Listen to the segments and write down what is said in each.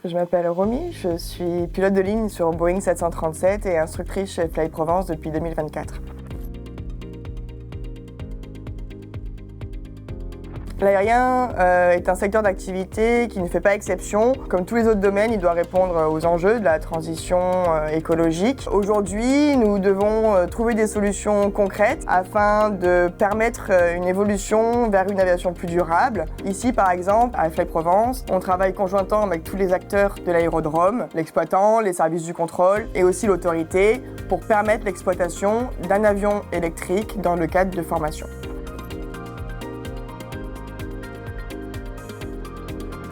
Je m'appelle Romy, je suis pilote de ligne sur Boeing 737 et instructrice chez Fly Provence depuis 2024. L'aérien est un secteur d'activité qui ne fait pas exception. Comme tous les autres domaines, il doit répondre aux enjeux de la transition écologique. Aujourd'hui, nous devons trouver des solutions concrètes afin de permettre une évolution vers une aviation plus durable. Ici, par exemple, à Fly Provence, on travaille conjointement avec tous les acteurs de l'aérodrome, l'exploitant, les services du contrôle et aussi l'autorité pour permettre l'exploitation d'un avion électrique dans le cadre de formation.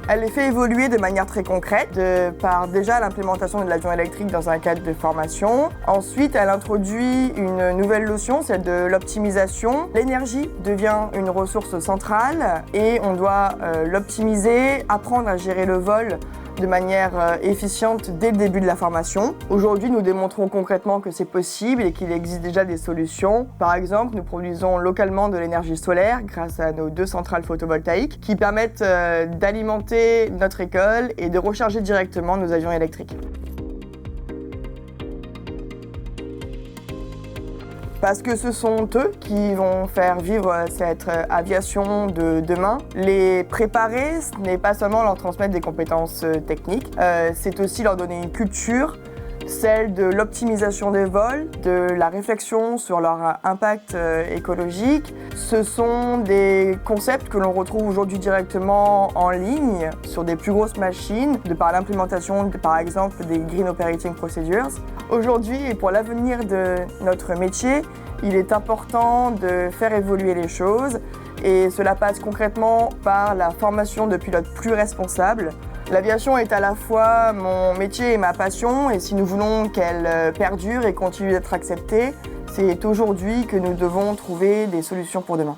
Elle les fait évoluer de manière très concrète, par déjà l'implémentation de l'avion électrique dans un cadre de formation. Ensuite, elle introduit une nouvelle notion, celle de l'optimisation. L'énergie devient une ressource centrale et on doit l'optimiser, apprendre à gérer le vol de manière efficiente dès le début de la formation. Aujourd'hui, nous démontrons concrètement que c'est possible et qu'il existe déjà des solutions. Par exemple, nous produisons localement de l'énergie solaire grâce à nos 2 centrales photovoltaïques qui permettent d'alimenter notre école et de recharger directement nos avions électriques. Parce que ce sont eux qui vont faire vivre cette aviation de demain. Les préparer, ce n'est pas seulement leur transmettre des compétences techniques, c'est aussi leur donner une culture, celle de l'optimisation des vols, de la réflexion sur leur impact écologique. Ce sont des concepts que l'on retrouve aujourd'hui directement en ligne sur des plus grosses machines, de par l'implémentation, par exemple, des Green Operating Procedures. Aujourd'hui et pour l'avenir de notre métier, il est important de faire évoluer les choses et cela passe concrètement par la formation de pilotes plus responsables. L'aviation est à la fois mon métier et ma passion et si nous voulons qu'elle perdure et continue d'être acceptée, c'est aujourd'hui que nous devons trouver des solutions pour demain.